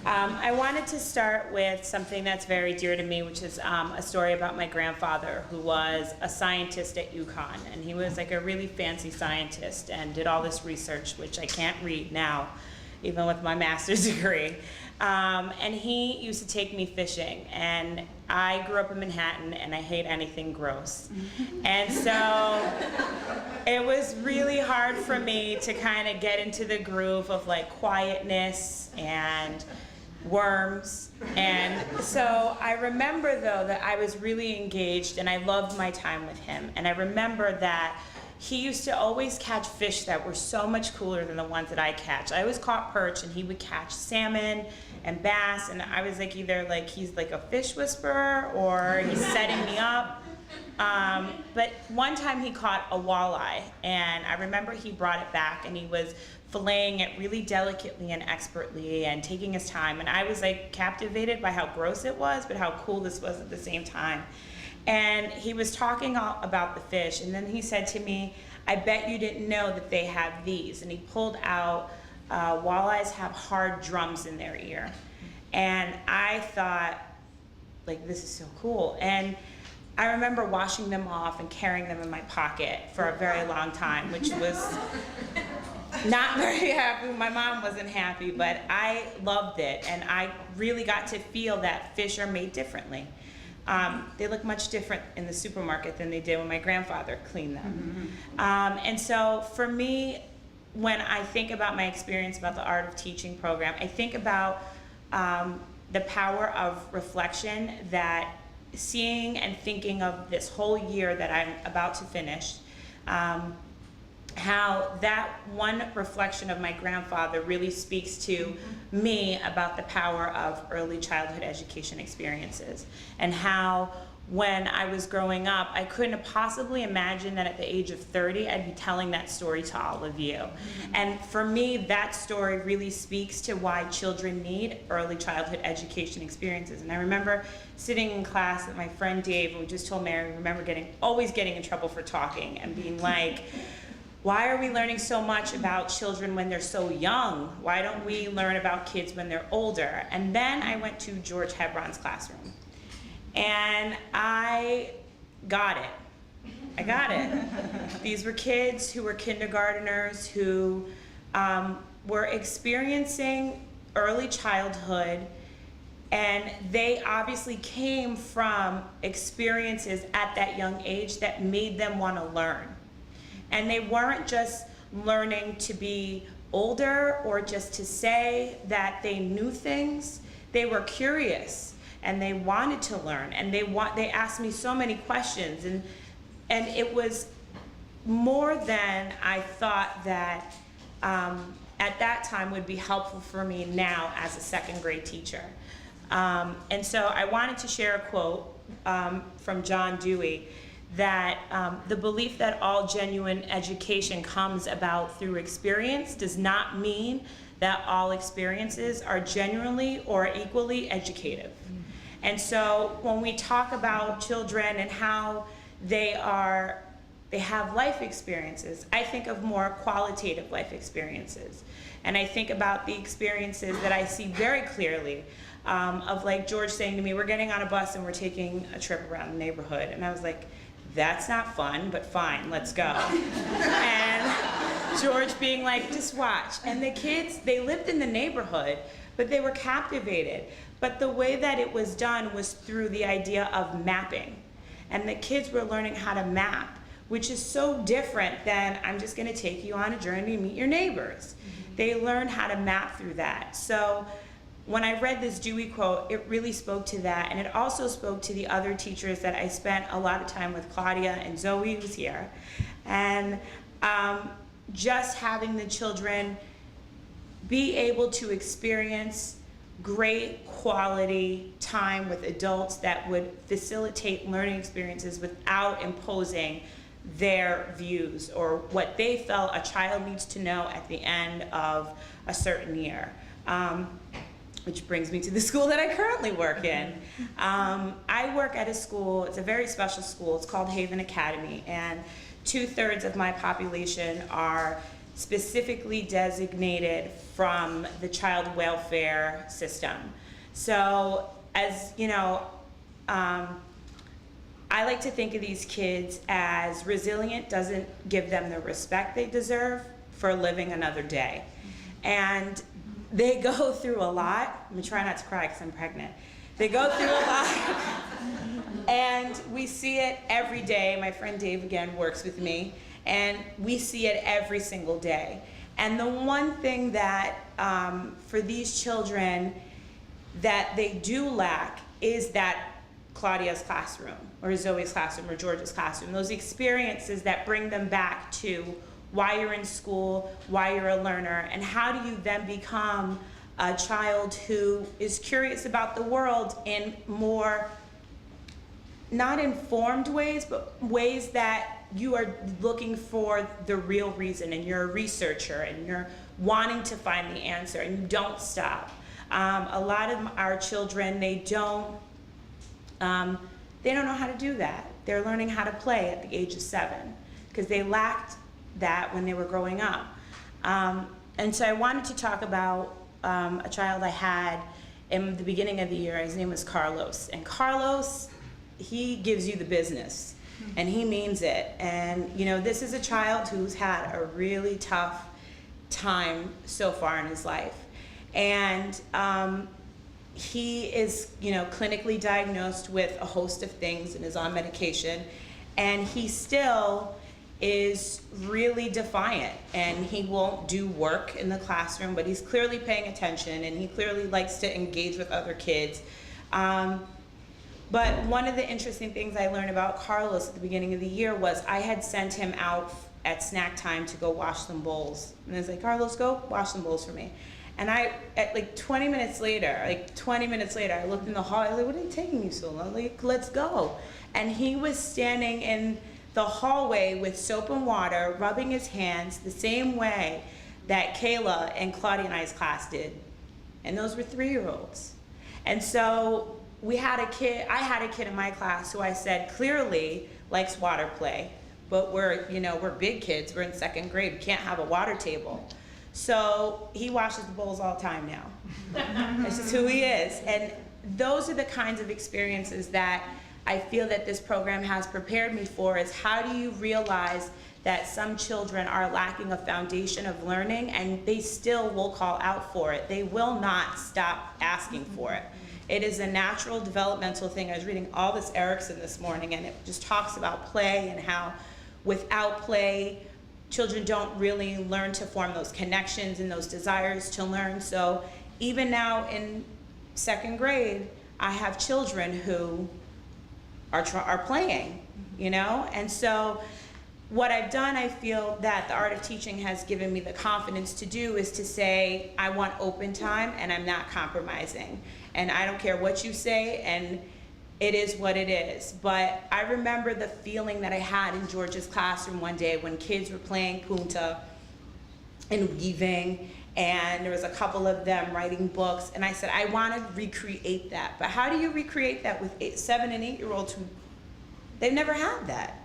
I wanted to start with something that's very dear to me, which is a story about my grandfather, who was a scientist at UConn. And he was like a really fancy scientist and did all this research, which I can't read now, even with my master's degree. And he used to take me fishing. And I grew up in Manhattan, and I hate anything gross. And so it was really hard for me to kind of get into the groove of like quietness and worms. And so I remember though that I was really engaged and I loved my time with him. And I remember that he used to always catch fish that were so much cooler than the ones that I catch. I always caught perch and he would catch salmon and bass, and I was like either like he's like a fish whisperer or he's setting me up. But one time he caught a walleye, and I remember he brought it back and he was filleting it really delicately and expertly and taking his time, and I was like captivated by how gross it was but how cool this was at the same time. And he was talking about the fish, and then he said to me, "I bet you didn't know that they have these," and he pulled out walleyes have hard drums in their ear. And I thought, like, this is so cool. And I remember washing them off and carrying them in my pocket for a very long time, which was not very happy. My mom wasn't happy, but I loved it. And I really got to feel that fish are made differently. They look much different in the supermarket than they did when my grandfather cleaned them. And so for me, when I think about my experience about the Art of Teaching program, I think about the power of reflection, that seeing and thinking of this whole year that I'm about to finish, how that one reflection of my grandfather really speaks to me about the power of early childhood education experiences, and how when I was growing up, I couldn't have possibly imagined that at the age of 30, I'd be telling that story to all of you. And for me, that story really speaks to why children need early childhood education experiences. And I remember sitting in class with my friend Dave, and we just told Mary, I remember always getting in trouble for talking and being like, why are we learning so much about children when they're so young? Why don't we learn about kids when they're older? And then I went to George Hebron's classroom. And I got it. I got it. These were kids who were kindergarteners who were experiencing early childhood, and they obviously came from experiences at that young age that made them want to learn. And they weren't just learning to be older or just to say that they knew things. They were curious. And they wanted to learn, and they asked me so many questions, and it was more than I thought that at that time would be helpful for me now as a second grade teacher. And so I wanted to share a quote from John Dewey, that the belief that all genuine education comes about through experience does not mean that all experiences are genuinely or equally educative. And so when we talk about children and how they have life experiences, I think of more qualitative life experiences. And I think about the experiences that I see very clearly, of like George saying to me, we're getting on a bus and we're taking a trip around the neighborhood. And I was like, that's not fun, but fine, let's go. And George being like, just watch. And the kids, they lived in the neighborhood, but they were captivated. But the way that it was done was through the idea of mapping. And the kids were learning how to map, which is so different than I'm just gonna take you on a journey to meet your neighbors. They learned how to map through that. So when I read this Dewey quote, it really spoke to that. And it also spoke to the other teachers that I spent a lot of time with, Claudia and Zoe, who's here. And just having the children be able to experience great quality time with adults that would facilitate learning experiences without imposing their views or what they felt a child needs to know at the end of a certain year. Which brings me to the school that I currently work in. I work at a school, it's a very special school, it's called Haven Academy, and 2/3 of my population are specifically designated from the child welfare system. So, as you know, I like to think of these kids as resilient doesn't give them the respect they deserve for living another day. And they go through a lot. I'm gonna try not to cry because I'm pregnant. They go through a lot. And we see it every day. My friend Dave, again, works with me. And we see it every single day. And the one thing that, for these children, that they do lack is that Claudia's classroom, or Zoe's classroom, or George's classroom, those experiences that bring them back to why you're in school, why you're a learner, and how do you then become a child who is curious about the world in more, not informed ways, but ways that you are looking for the real reason, and you're a researcher, and you're wanting to find the answer, and you don't stop. A lot of our children, they don't know how to do that. They're learning how to play at the age of 7 because they lacked that when they were growing up. And so I wanted to talk about a child I had in the beginning of the year. His name was Carlos. And Carlos, he gives you the business, and he means it. And you know, this is a child who's had a really tough time so far in his life. And he is, you know, clinically diagnosed with a host of things and is on medication, and he still is really defiant, and he won't do work in the classroom, but he's clearly paying attention, and he clearly likes to engage with other kids. But one of the interesting things I learned about Carlos at the beginning of the year was I had sent him out at snack time to go wash some bowls. And I was like, Carlos, go wash some bowls for me. And at like 20 minutes later, I looked in the hall, I was like, what are you taking you so long? Like, let's go. And he was standing in the hallway with soap and water, rubbing his hands the same way that Kayla and Claudia and I's class did. And those were 3-year-olds. And so I had a kid in my class who I said clearly likes water play, but we're big kids, we're in 2nd grade, we can't have a water table. So he washes the bowls all the time now. That's just who he is. And those are the kinds of experiences that I feel that this program has prepared me for, is how do you realize that some children are lacking a foundation of learning, and they still will call out for it. They will not stop asking for it. It is a natural developmental thing. I was reading all this Erickson this morning, and it just talks about play and how without play, children don't really learn to form those connections and those desires to learn. So even now in 2nd grade, I have children who are playing, you know? And so what I've done, I feel that the art of teaching has given me the confidence to do, is to say, I want open time and I'm not compromising. And I don't care what you say, and it is what it is. But I remember the feeling that I had in George's classroom one day when kids were playing punta and weaving, and there was a couple of them writing books, and I said, I want to recreate that. But how do you recreate that with 7 and 8-year-olds who, they've never had that?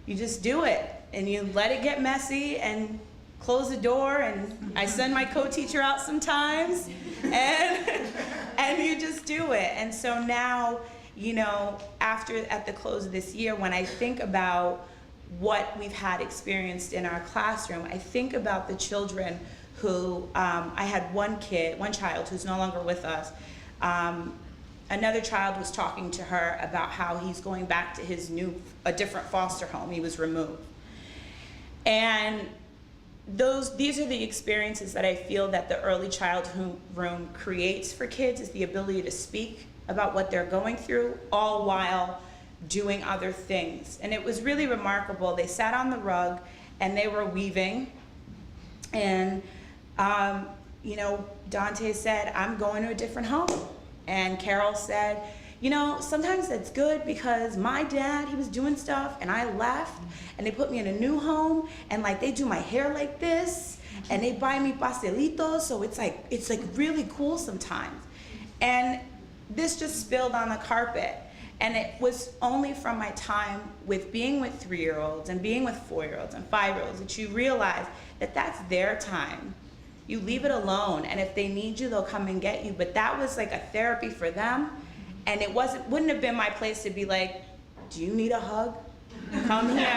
You just do it, and you let it get messy, and close the door, and I send my co-teacher out sometimes, and you just do it. And so now, you know, at the close of this year, when I think about what we've had experienced in our classroom, I think about the children who, I had one child who's no longer with us. Another child was talking to her about how he's going back to a different foster home. He was removed. And these are the experiences that I feel that the early childhood room creates for kids, is the ability to speak about what they're going through, all while doing other things. And it was really remarkable. They sat on the rug and they were weaving, and you know, Dante said, I'm going to a different home. And Carol said, you know, sometimes that's good, because my dad, he was doing stuff and I left, and they put me in a new home, and like they do my hair like this, and they buy me pastelitos, so it's like really cool sometimes. And this just spilled on the carpet. And it was only from my time with being with 3-year-olds and being with 4-year-olds and 5-year-olds that you realize that's their time. You leave it alone, and if they need you, they'll come and get you. But that was like a therapy for them, and wouldn't have been my place to be like, do you need a hug? Come here.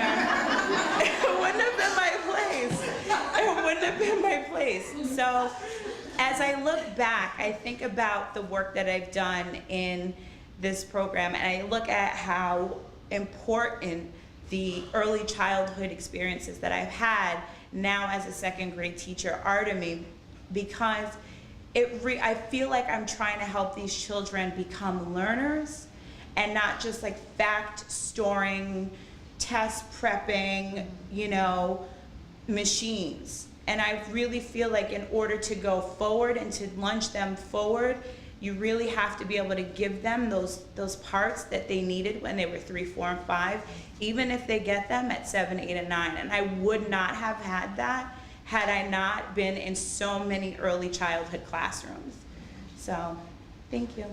It wouldn't have been my place. It wouldn't have been my place. So as I look back, I think about the work that I've done in this program, and I look at how important the early childhood experiences that I've had now as a second grade teacher are to me, because I feel like I'm trying to help these children become learners and not just like fact storing, test prepping, machines. And I really feel like in order to go forward and to launch them forward, you really have to be able to give them those parts that they needed when they were 3, 4, and 5, even if they get them at 7, 8, and 9. And I would not have had that had I not been in so many early childhood classrooms. So, thank you.